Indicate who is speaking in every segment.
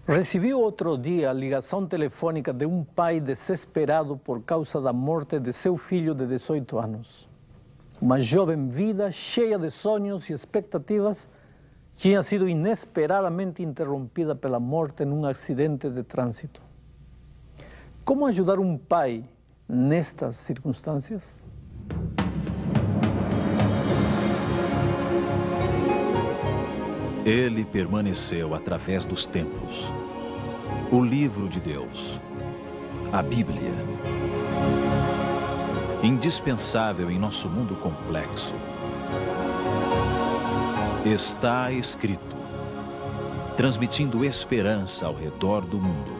Speaker 1: Recebi outro dia a ligação telefônica de um pai desesperado por causa da morte de seu filho de 18 anos. Uma jovem vida cheia de sonhos e expectativas tinha sido inesperadamente interrompida pela morte num acidente de trânsito. Como ajudar um pai nestas circunstâncias?
Speaker 2: Ele permaneceu através dos tempos. O livro de Deus, a Bíblia. Indispensável em nosso mundo complexo. Está escrito, transmitindo esperança ao redor do mundo.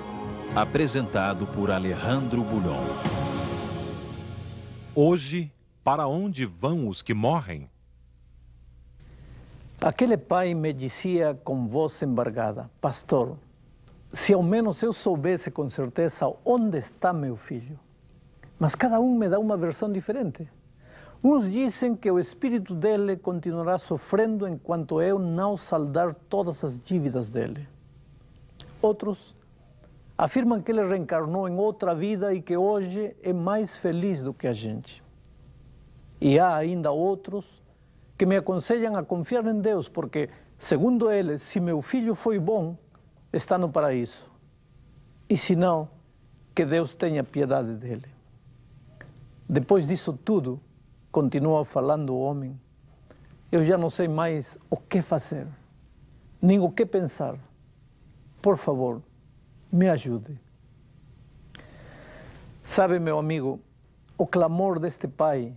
Speaker 2: Apresentado por Alejandro Bulhon.
Speaker 3: Hoje, para onde vão os que morrem?
Speaker 1: Aquele pai me dizia com voz embargada: pastor, se ao menos eu soubesse com certeza onde está meu filho. Mas cada um me dá uma versão diferente. Uns dizem que o espírito dele continuará sofrendo enquanto eu não saldar todas as dívidas dele. Outros afirmam que ele reencarnou em outra vida e que hoje é mais feliz do que a gente. E há ainda outros que me aconselham a confiar em Deus, porque, segundo eles, se meu filho foi bom, está no paraíso. E se não, que Deus tenha piedade dele. Depois disso tudo, continua falando o homem, eu já não sei mais o que fazer, nem o que pensar. Por favor, me ajude. Sabe, meu amigo, o clamor deste pai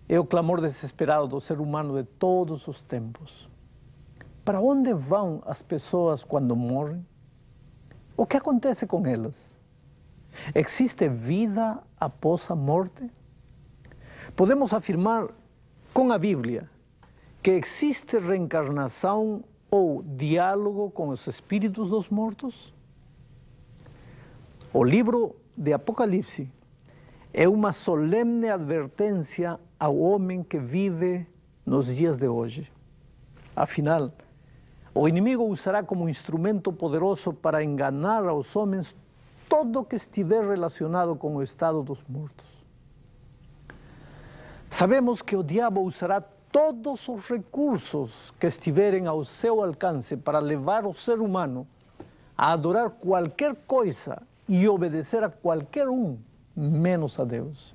Speaker 1: é o clamor desesperado do ser humano de todos os tempos. Para onde vão as pessoas quando morrem? O que acontece com elas? Existe vida após a morte? Podemos afirmar com a Bíblia que existe reencarnação ou diálogo com os espíritos dos mortos? O livro de Apocalipse é uma solene advertência ao homem que vive nos dias de hoje. Afinal, o inimigo usará como instrumento poderoso para enganar aos homens todo o que estiver relacionado com o estado dos mortos. Sabemos que o diabo usará todos os recursos que estiverem ao seu alcance para levar o ser humano a adorar qualquer coisa e obedecer a qualquer um, menos a Deus.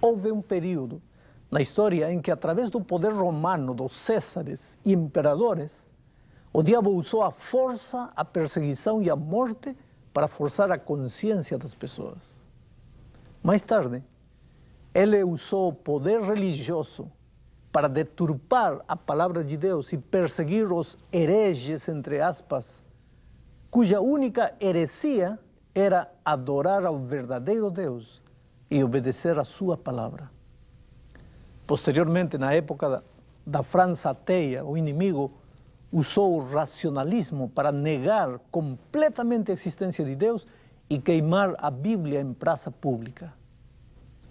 Speaker 1: Houve um período na história em que, através do poder romano dos césares e imperadores, o diabo usou a força, a perseguição e a morte para forçar a consciência das pessoas. Mais tarde, ele usou o poder religioso para deturpar a palavra de Deus e perseguir os hereges, entre aspas, cuja única heresia era adorar ao verdadeiro Deus e obedecer a sua palavra. Posteriormente, na época da França ateia, o inimigo usou o racionalismo para negar completamente a existência de Deus e queimar a Bíblia em praça pública.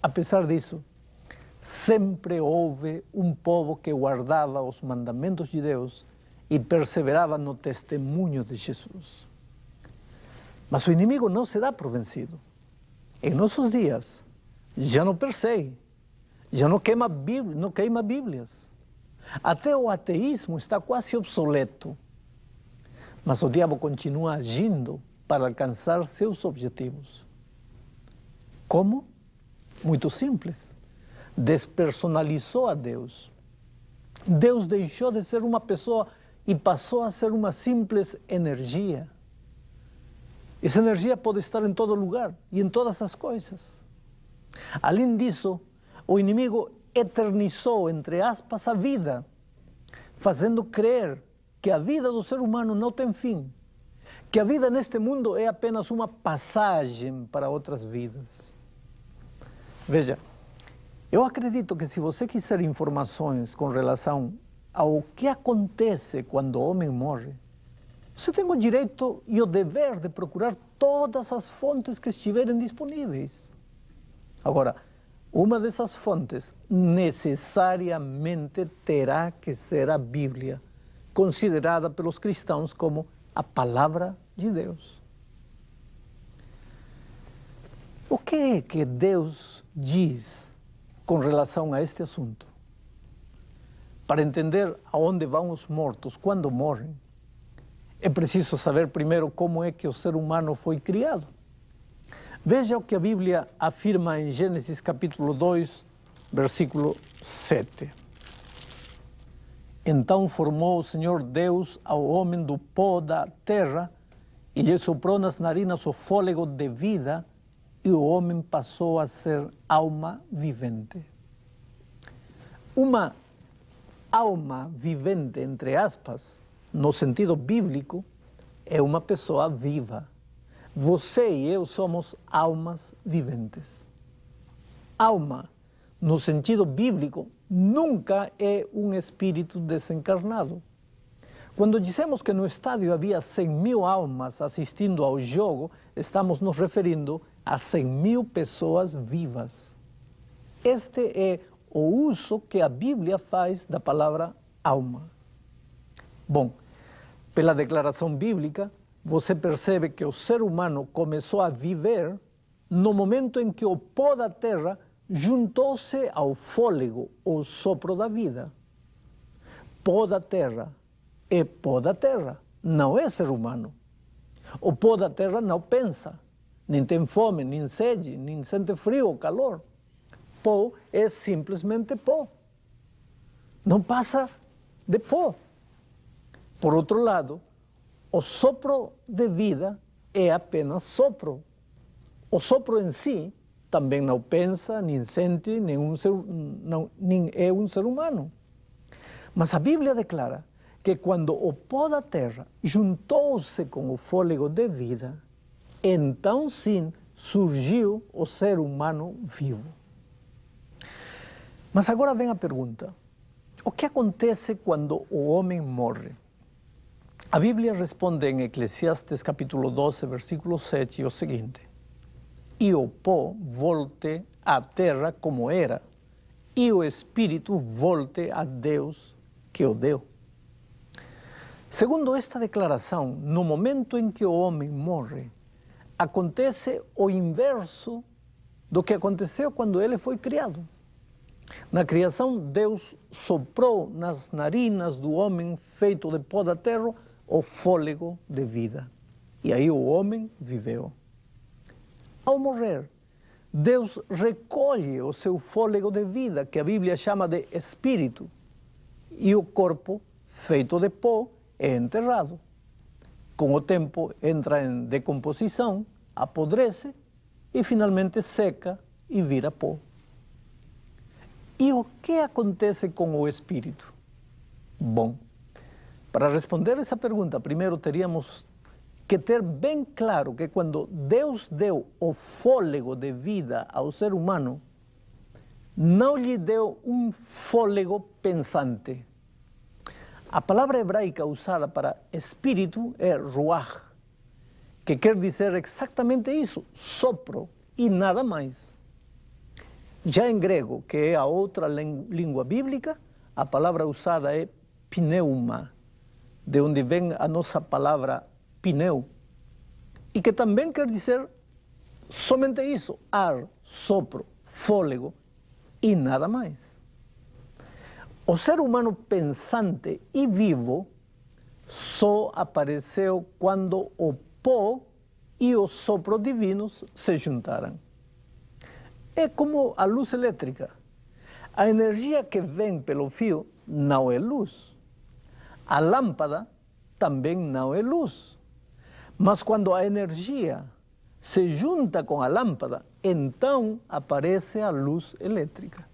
Speaker 1: Apesar disso, sempre houve um povo que guardava os mandamentos de Deus e perseverava no testemunho de Jesus. Mas o inimigo não se dá por vencido. Em nossos dias, já não persegue, já não queima Bíblias. Até o ateísmo está quase obsoleto. Mas o diabo continua agindo para alcançar seus objetivos. Como? Muito simples. Despersonalizou a Deus. Deus deixou de ser uma pessoa e passou a ser uma simples energia. Essa energia pode estar em todo lugar e em todas as coisas. Além disso, o inimigo eternizou, entre aspas, a vida, fazendo crer que a vida do ser humano não tem fim, que a vida neste mundo é apenas uma passagem para outras vidas. Veja, eu acredito que se você quiser informações com relação ao que acontece quando o homem morre, você tem o direito e o dever de procurar todas as fontes que estiverem disponíveis. Agora, uma dessas fontes necessariamente terá que ser a Bíblia, considerada pelos cristãos como a palavra de Deus. O que é que Deus diz com relação a este assunto? Para entender aonde vão os mortos quando morrem, é preciso saber primeiro como é que o ser humano foi criado. Veja o que a Bíblia afirma em Gênesis capítulo 2, versículo 7. Então formou o Senhor Deus ao homem do pó da terra e lhe soprou nas narinas o fôlego de vida e o homem passou a ser alma vivente. Uma alma vivente, entre aspas, no sentido bíblico, é uma pessoa viva. Você e eu somos almas viventes. Alma, no sentido bíblico, nunca é um espírito desencarnado. Quando dizemos que no estádio havia 100.000 almas assistindo ao jogo, estamos nos referindo a 100.000 pessoas vivas. Este é o uso que a Bíblia faz da palavra alma. Bom, pela declaração bíblica, você percebe que o ser humano começou a viver no momento em que o pó da terra juntou-se ao fôlego, o sopro da vida. Pó da terra é pó da terra, não é ser humano. O pó da terra não pensa, nem tem fome, nem sede, nem sente frio ou calor. Pó é simplesmente pó. Não passa de pó. Por outro lado, o sopro de vida é apenas sopro. O sopro em si também não pensa, nem sente, nem é um ser humano. Mas a Bíblia declara que quando o pó da terra juntou-se com o fôlego de vida, então sim surgiu o ser humano vivo. Mas agora vem a pergunta: o que acontece quando o homem morre? A Bíblia responde em Eclesiastes capítulo 12, versículo 7, o seguinte: e o pó volte à terra como era, e o espírito volte a Deus que o deu. Segundo esta declaração, no momento em que o homem morre, acontece o inverso do que aconteceu quando ele foi criado. Na criação, Deus soprou nas narinas do homem feito de pó da terra o fôlego de vida. E aí o homem viveu. Ao morrer, Deus recolhe o seu fôlego de vida, que a Bíblia chama de espírito, e o corpo, feito de pó, é enterrado. Com o tempo entra em decomposição, apodrece e finalmente seca e vira pó. E o que acontece com o espírito? Bom, para responder essa pergunta, primeiro teríamos que ter bem claro que quando Deus deu o fôlego de vida ao ser humano, não lhe deu um fôlego pensante. A palavra hebraica usada para espírito é ruach, que quer dizer exatamente isso, sopro e nada mais. Já em grego, que é a outra língua bíblica, a palavra usada é pneuma, de onde vem a nossa palavra pneu, e que também quer dizer somente isso, ar, sopro, fôlego e nada mais. O ser humano pensante e vivo só apareceu quando o pó e o sopro divinos se juntaram. É como a luz elétrica. A energia que vem pelo fio não é luz. A lâmpada também não é luz. Mas quando a energia se junta com a lâmpada, então aparece a luz elétrica.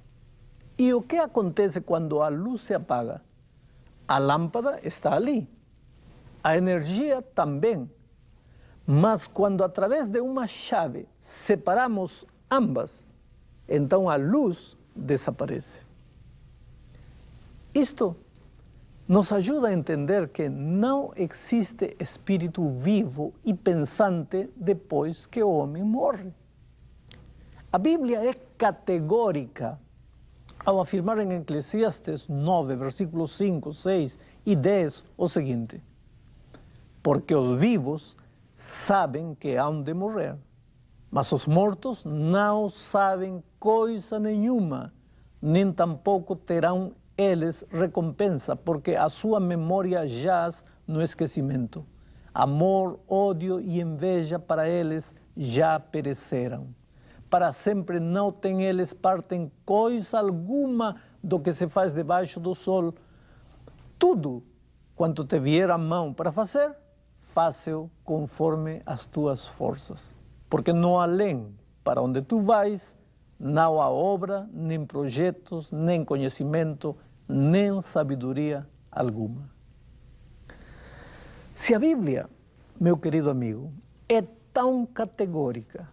Speaker 1: E o que acontece quando a luz se apaga? A lâmpada está ali. A energia também. Mas quando através de uma chave separamos ambas, então a luz desaparece. Isto nos ajuda a entender que não existe espírito vivo e pensante depois que o homem morre. A Bíblia é categórica ao afirmar em Eclesiastes 9, versículos 5, 6 e 10 o seguinte: porque os vivos sabem que hão de morrer, mas os mortos não sabem coisa nenhuma, nem tampouco terão eles recompensa, porque a sua memória jaz no esquecimento. Amor, ódio e inveja para eles já pereceram. Para sempre não têm eles parte em coisa alguma do que se faz debaixo do sol. Tudo quanto te vier à mão para fazer, faça-o conforme as tuas forças. Porque no além para onde tu vais, não há obra, nem projetos, nem conhecimento, nem sabedoria alguma. Se a Bíblia, meu querido amigo, é tão categórica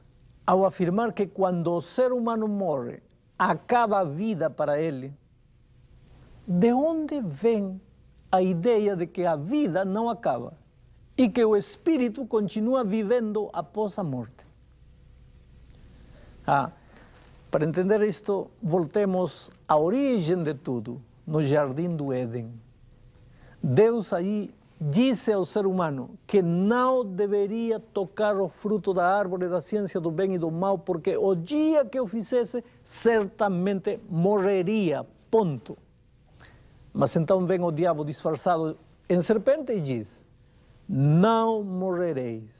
Speaker 1: ao afirmar que quando o ser humano morre, acaba a vida para ele, de onde vem a ideia de que a vida não acaba e que o espírito continua vivendo após a morte? Para entender isto, voltemos à origem de tudo, no jardim do Éden. Deus aí disse ao ser humano que não deveria tocar o fruto da árvore da ciência do bem e do mal, porque o dia que o fizesse, certamente morreria, ponto. Mas então vem o diabo disfarçado em serpente e diz: não morrereis.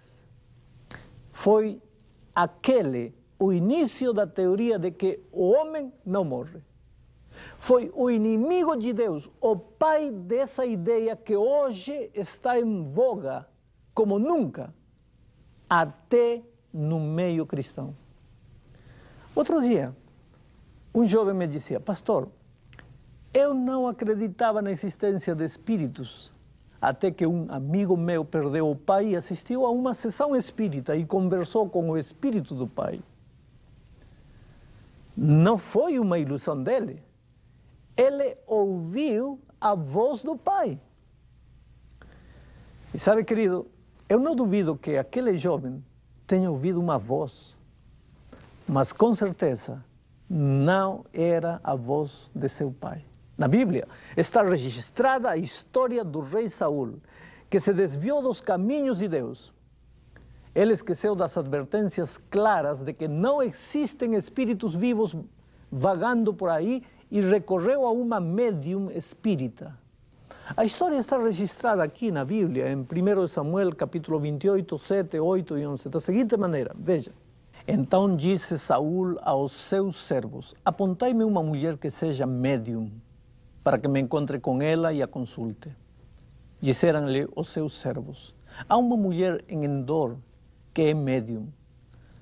Speaker 1: Foi aquele o início da teoria de que o homem não morre. Foi o inimigo de Deus, o pai dessa ideia que hoje está em voga como nunca, até no meio cristão. Outro dia, um jovem me dizia: pastor, eu não acreditava na existência de espíritos, até que um amigo meu perdeu o pai e assistiu a uma sessão espírita e conversou com o espírito do pai. Não foi uma ilusão dele. Ele ouviu a voz do pai. E sabe, querido, eu não duvido que aquele jovem tenha ouvido uma voz, mas com certeza não era a voz de seu pai. Na Bíblia está registrada a história do rei Saul, que se desviou dos caminhos de Deus. Ele esqueceu das advertências claras de que não existem espíritos vivos vagando por aí e recorreu a uma médium espírita. A história está registrada aqui na Bíblia, em 1 Samuel, capítulo 28, 7, 8 e 11, da seguinte maneira, veja. Então disse Saul aos seus servos: apontai-me uma mulher que seja médium, para que me encontre com ela e a consulte. Disseram-lhe os seus servos: há uma mulher em Endor que é médium.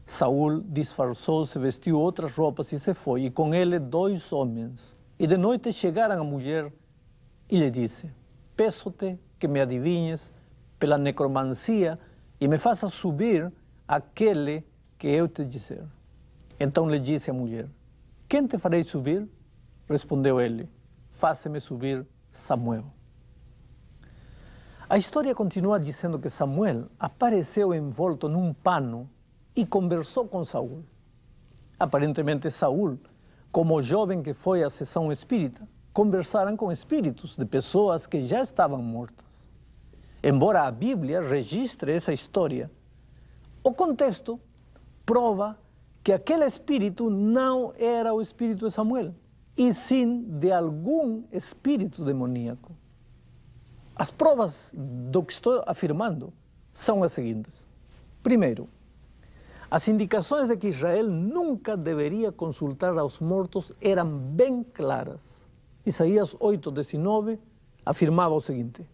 Speaker 1: Saul disfarçou-se, vestiu outras roupas e se foi, e com ele 2 homens. E de noite chegaram a mulher e lhe disse: peço-te que me adivinhes pela necromancia e me faças subir aquele que eu te disser. Então lhe disse a mulher: quem te farei subir? Respondeu ele: faça-me subir Samuel. A história continua dizendo que Samuel apareceu envolto num pano e conversou com Saul. Aparentemente Saul, como jovem que foi à sessão espírita, conversaram com espíritos de pessoas que já estavam mortas. Embora a Bíblia registre essa história, o contexto prova que aquele espírito não era o espírito de Samuel, e sim de algum espírito demoníaco. As provas do que estou afirmando são as seguintes. Primeiro, as indicações de que Israel nunca deveria consultar aos mortos eram bem claras. Isaías 8:19 afirmava o seguinte: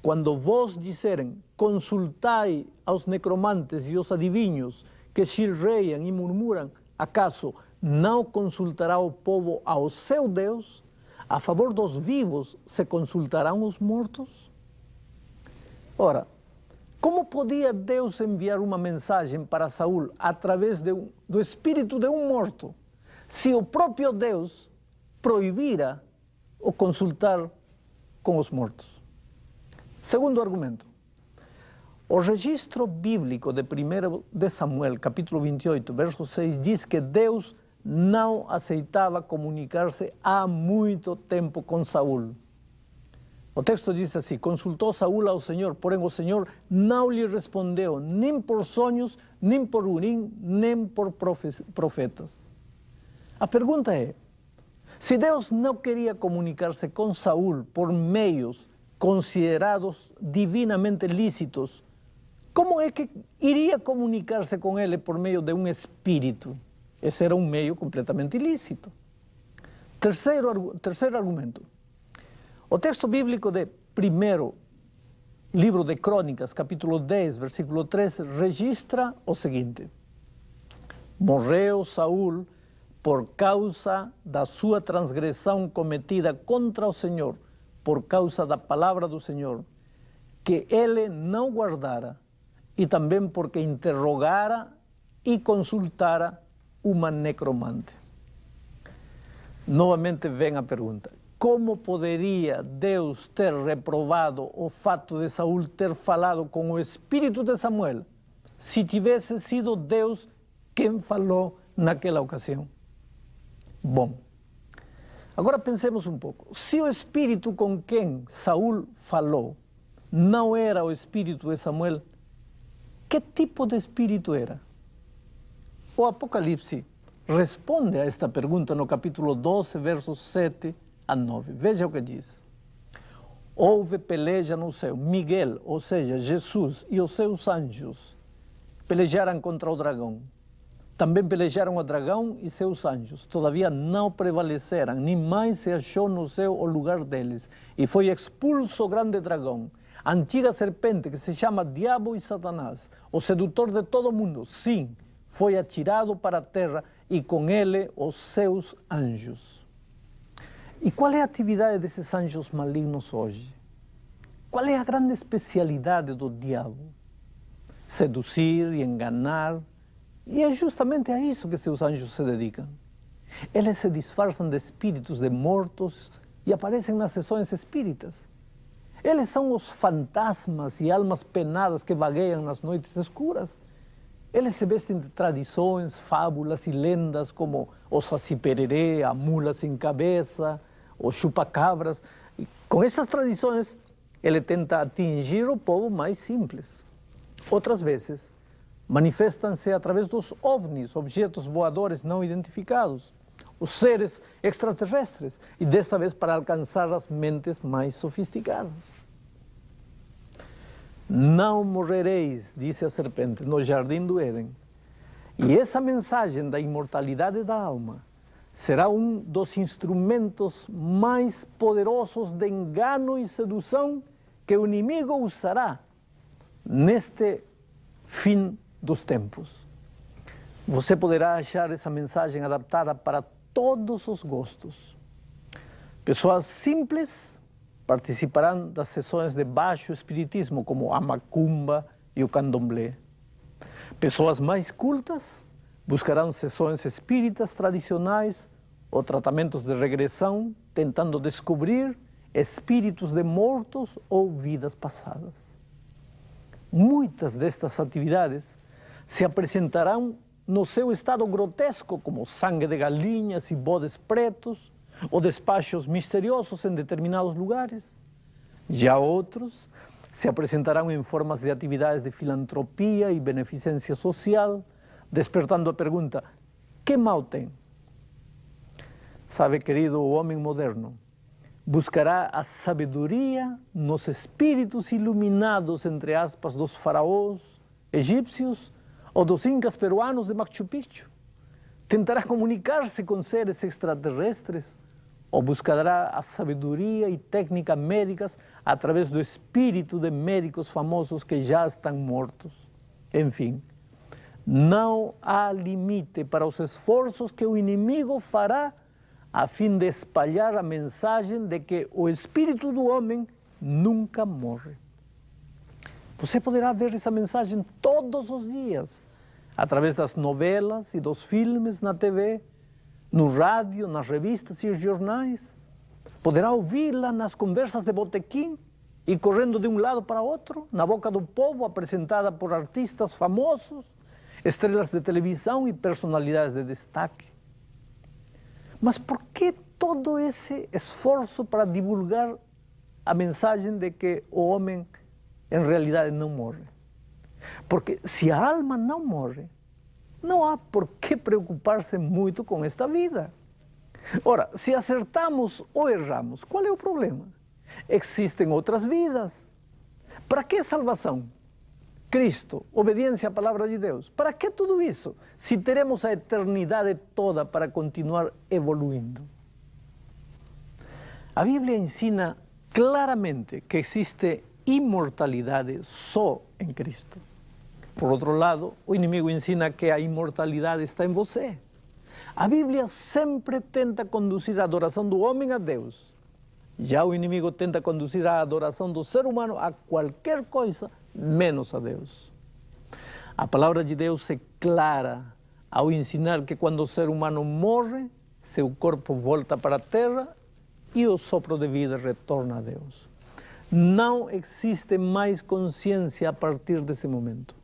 Speaker 1: quando vos disserem, consultai aos necromantes e aos adivinhos que chilreiam e murmuram, acaso não consultará o povo ao seu Deus? A favor dos vivos se consultarão os mortos? Ora, como podia Deus enviar uma mensagem para Saul através do espírito de um morto, se o próprio Deus proibira o consultar com os mortos? Segundo argumento, o registro bíblico de 1 de Samuel, capítulo 28, verso 6, diz que Deus não aceitava comunicar-se há muito tempo com Saul. O texto diz assim: consultou Saúl ao Senhor, porém o Senhor não lhe respondeu, nem por sonhos, nem por Urim, nem por profetas. A pergunta é, se Deus não queria comunicar-se com Saúl por meios considerados divinamente lícitos, como é que iria comunicar-se com ele por meio de um espírito? Esse era um meio completamente ilícito. Terceiro argumento. O texto bíblico de primeiro livro de Crônicas, capítulo 10, versículo 3, registra o seguinte: morreu Saúl por causa da sua transgressão cometida contra o Senhor, por causa da palavra do Senhor, que ele não guardara, e também porque interrogara e consultara uma necromante. Novamente vem a pergunta: como poderia Deus ter reprovado o fato de Saúl ter falado com o espírito de Samuel, se tivesse sido Deus quem falou naquela ocasião? Bom, agora pensemos um pouco. Se o espírito com quem Saúl falou não era o espírito de Samuel, que tipo de espírito era? O Apocalipse responde a esta pergunta no capítulo 12, versos 7 a 9. Veja o que diz. Houve peleja no céu. Miguel, ou seja, Jesus e os seus anjos, pelejaram contra o dragão. Também pelejaram o dragão e seus anjos. Todavia não prevaleceram, nem mais se achou no céu o lugar deles. E foi expulso o grande dragão, a antiga serpente que se chama Diabo e Satanás, o sedutor de todo mundo. Sim, foi atirado para a terra e com ele os seus anjos. E qual é a atividade desses anjos malignos hoje? Qual é a grande especialidade do diabo? Seduzir e enganar. E é justamente a isso que seus anjos se dedicam. Eles se disfarçam de espíritos de mortos e aparecem nas sessões espíritas. Eles são os fantasmas e almas penadas que vagueiam nas noites escuras. Eles se vestem de tradições, fábulas e lendas como o Saci Pererê, a mula sem cabeça, o chupacabras. E com essas tradições, ele tenta atingir o povo mais simples. Outras vezes, manifestam-se através dos OVNIs, objetos voadores não identificados, os seres extraterrestres, e desta vez para alcançar as mentes mais sofisticadas. Não morrereis, disse a serpente, no jardim do Éden. E essa mensagem da imortalidade da alma será um dos instrumentos mais poderosos de engano e sedução que o inimigo usará neste fim dos tempos. Você poderá achar essa mensagem adaptada para todos os gostos. Pessoas simples participarão das sessões de baixo espiritismo, como a macumba e o candomblé. Pessoas mais cultas buscarão sessões espíritas tradicionais ou tratamentos de regressão, tentando descobrir espíritos de mortos ou vidas passadas. Muitas destas atividades se apresentarão no seu estado grotesco, como sangue de galinhas e bodes pretos, ou despachos misteriosos em determinados lugares. Já outros se apresentarão em formas de atividades de filantropia e beneficência social, despertando a pergunta: que mal tem? Sabe, querido, o homem moderno buscará a sabedoria nos espíritos iluminados, entre aspas, dos faraós egípcios ou dos incas peruanos de Machu Picchu. Tentará comunicar-se com seres extraterrestres ou buscará a sabedoria e técnicas médicas através do espírito de médicos famosos que já estão mortos. Enfim, não há limite para os esforços que o inimigo fará a fim de espalhar a mensagem de que o espírito do homem nunca morre. Você poderá ver essa mensagem todos os dias, através das novelas e dos filmes na TV, no rádio, nas revistas e os jornais. Poderá ouvi-la nas conversas de botequim e correndo de um lado para outro, na boca do povo, apresentada por artistas famosos, estrelas de televisão e personalidades de destaque. Mas por que todo esse esforço para divulgar a mensagem de que o homem, em realidade, não morre. Porque se a alma não morre, não há por que preocupar-se muito com esta vida. Ora, se acertamos ou erramos, qual é o problema? Existem outras vidas. Para que salvação? Cristo, obediência à palavra de Deus. Para que tudo isso, se teremos a eternidade toda para continuar evoluindo? A Bíblia ensina claramente que existe imortalidade só em Cristo. Por outro lado, o inimigo ensina que a imortalidade está em você. A Bíblia sempre tenta conduzir a adoração do homem a Deus. Já o inimigo tenta conduzir a adoração do ser humano a qualquer coisa, menos a Deus. A palavra de Deus é clara ao ensinar que quando o ser humano morre, seu corpo volta para a terra e o sopro de vida retorna a Deus. Não existe mais consciência a partir desse momento.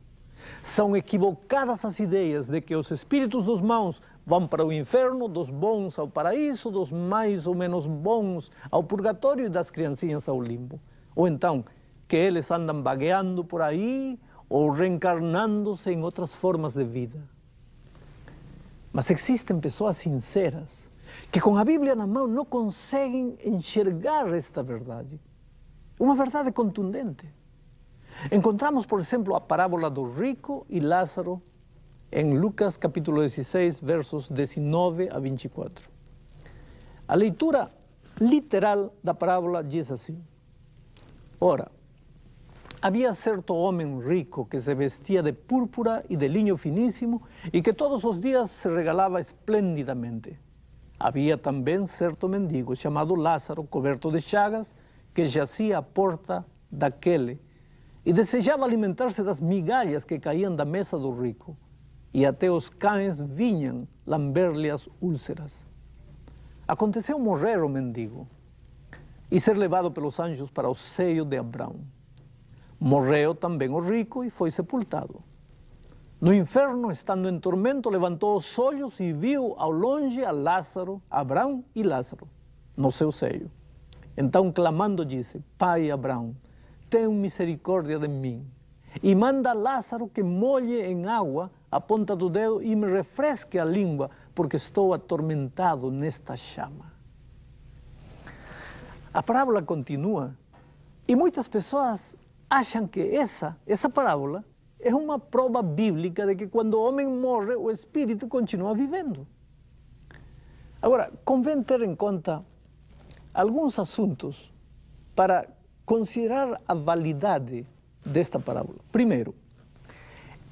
Speaker 1: São equivocadas as ideias de que os espíritos dos maus vão para o inferno, dos bons ao paraíso, dos mais ou menos bons ao purgatório e das criancinhas ao limbo. Ou então, que eles andam vagueando por aí ou reencarnando-se em outras formas de vida. Mas existem pessoas sinceras que com a Bíblia na mão não conseguem enxergar esta verdade. Uma verdade contundente. Encontramos, por exemplo, a parábola do rico e Lázaro em Lucas capítulo 16, versos 19 a 24. A leitura literal da parábola diz assim: Ora, havia certo homem rico que se vestia de púrpura e de linho finíssimo e que todos os dias se regalava esplendidamente. Havia também certo mendigo chamado Lázaro, coberto de chagas, que jazia à porta daquele e desejava alimentar-se das migalhas que caíam da mesa do rico, e até os cães vinham lamber-lhe as úlceras. Aconteceu morrer o mendigo e ser levado pelos anjos para o seio de Abraão. Morreu também o rico e foi sepultado. No inferno, estando em tormento, levantou os olhos e viu ao longe a Lázaro, Abraão e Lázaro, no seu seio. Então, clamando, disse: Pai Abraão, tem misericórdia de mim, e manda Lázaro que molhe em água a ponta do dedo e me refresque a língua, porque estou atormentado nesta chama. A parábola continua, e muitas pessoas acham que essa parábola é uma prova bíblica de que quando o homem morre, o espírito continua vivendo. Agora, convém ter em conta alguns assuntos para considerar a validade desta parábola. Primeiro,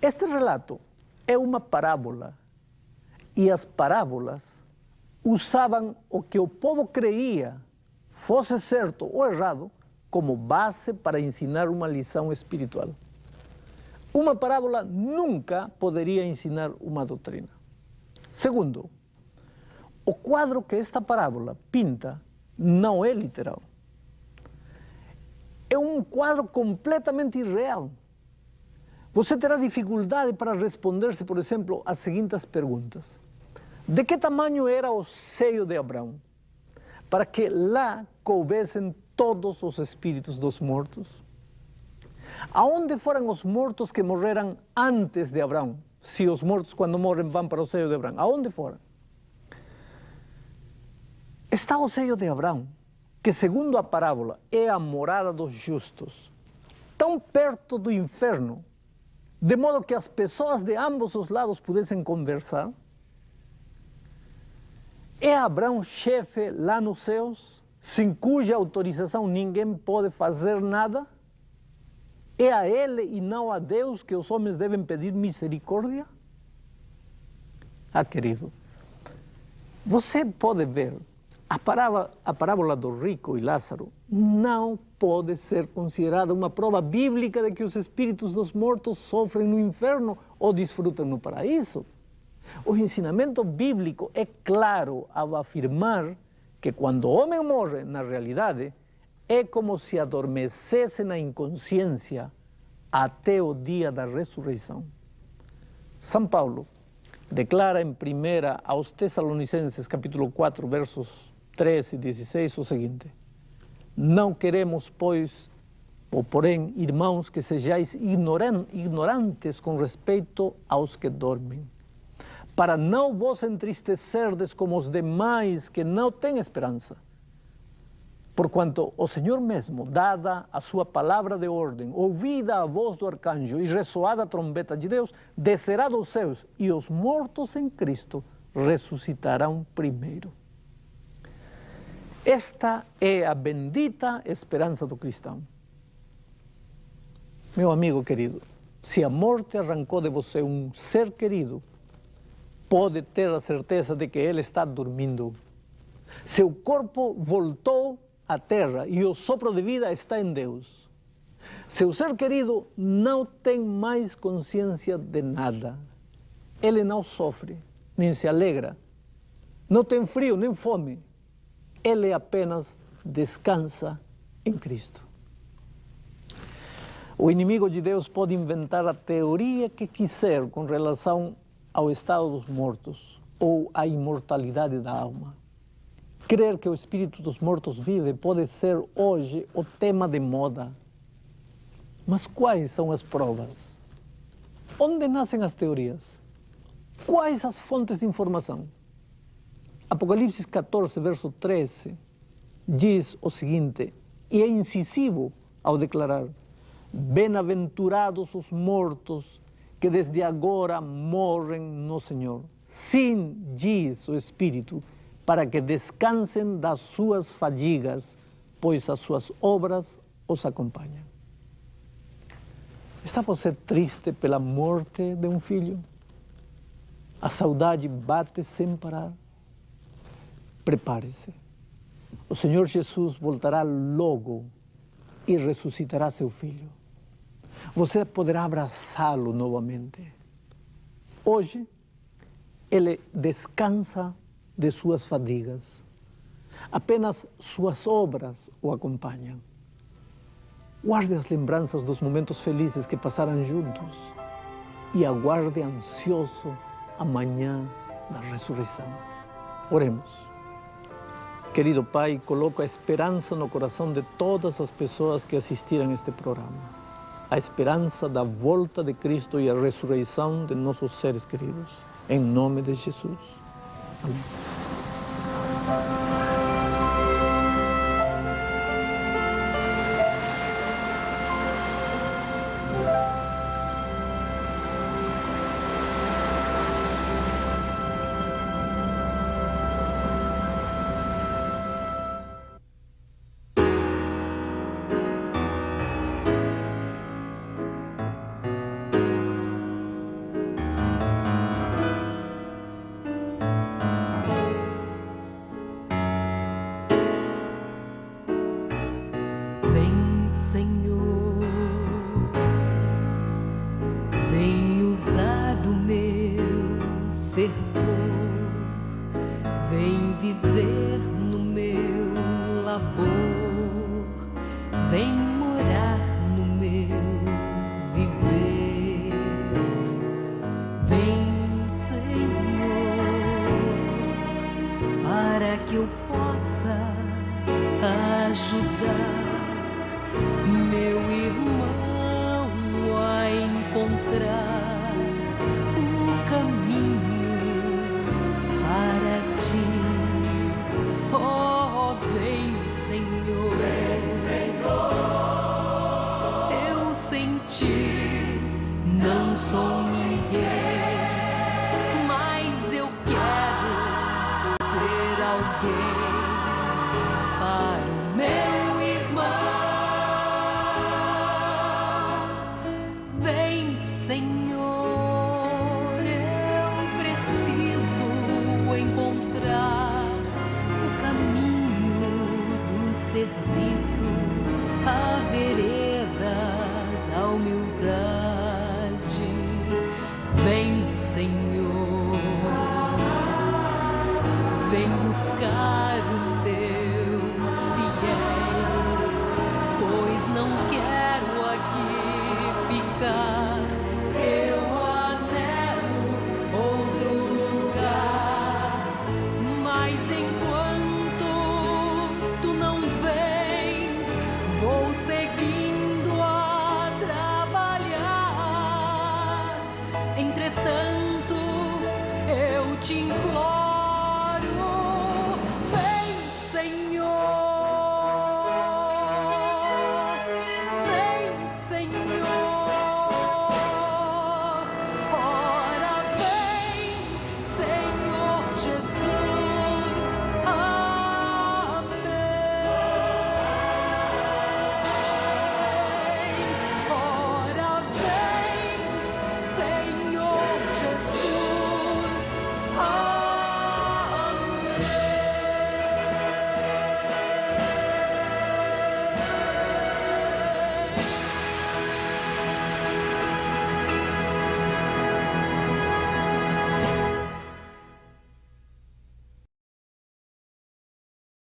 Speaker 1: este relato é uma parábola e as parábolas usavam o que o povo creia, fosse certo ou errado, como base para ensinar uma lição espiritual. Uma parábola nunca poderia ensinar uma doutrina. Segundo, o quadro que esta parábola pinta não é literal. É um quadro completamente irreal. Você terá dificuldade para responder-se, por exemplo, as seguintes perguntas. De que tamanho era o seio de Abraão, para que lá coubessem todos os espíritos dos mortos? Aonde foram os mortos que morreram antes de Abraão? Se os mortos, quando morrem, vão para o seio de Abraão. Aonde foram? Está o seio de Abraão, que segundo a parábola é a morada dos justos, tão perto do inferno, de modo que as pessoas de ambos os lados pudessem conversar? É Abraão chefe lá nos céus, sem cuja autorização ninguém pode fazer nada? É a ele e não a Deus que os homens devem pedir misericórdia? Ah, querido, você pode ver, a parábola do rico e Lázaro não pode ser considerada uma prova bíblica de que os espíritos dos mortos sofrem no inferno ou desfrutam no paraíso. O ensinamento bíblico é claro ao afirmar que quando o homem morre, na realidade, é como se adormecesse na inconsciência até o dia da ressurreição. São Paulo declara em 1 aos Tessalonicenses, capítulo 4, versos 13 e 16, o seguinte: Não queremos, pois, ou porém, irmãos, que sejais ignorantes com respeito aos que dormem, para não vos entristecerdes como os demais que não têm esperança. Porquanto o Senhor mesmo, dada a sua palavra de ordem, ouvida a voz do arcanjo e ressoada a trombeta de Deus, descerá dos céus e os mortos em Cristo ressuscitarão primeiro. Esta é a bendita esperança do cristão. Meu amigo querido, se a morte arrancou de você um ser querido, pode ter a certeza de que ele está dormindo. Seu corpo voltou à terra e o sopro de vida está em Deus. Seu ser querido não tem mais consciência de nada. Ele não sofre, nem se alegra. Não tem frio, nem fome. Ele apenas descansa em Cristo. O inimigo de Deus pode inventar a teoria que quiser com relação ao estado dos mortos ou à imortalidade da alma. Crer que o espírito dos mortos vive pode ser hoje o tema de moda. Mas quais são as provas? Onde nascem as teorias? Quais as fontes de informação? Apocalipse 14, verso 13, diz o seguinte, e é incisivo ao declarar: bem-aventurados os mortos que desde agora morrem no Senhor. Sim, diz o Espírito, para que descansem das suas fadigas, pois as suas obras os acompanham. Está você triste pela morte de um filho? A saudade bate sem parar? Prepare-se. O Senhor Jesus voltará logo e ressuscitará seu filho. Você poderá abraçá-lo novamente. Hoje, ele descansa de suas fadigas. Apenas suas obras o acompanham. Guarde as lembranças dos momentos felizes que passaram juntos e aguarde ansioso a manhã da ressurreição. Oremos. Querido Pai, coloco a esperança no coração de todas as pessoas que assistiram a este programa. A esperança da volta de Cristo e a ressurreição de nossos seres queridos. Em nome de Jesus. Amém.
Speaker 4: Não sou ninguém.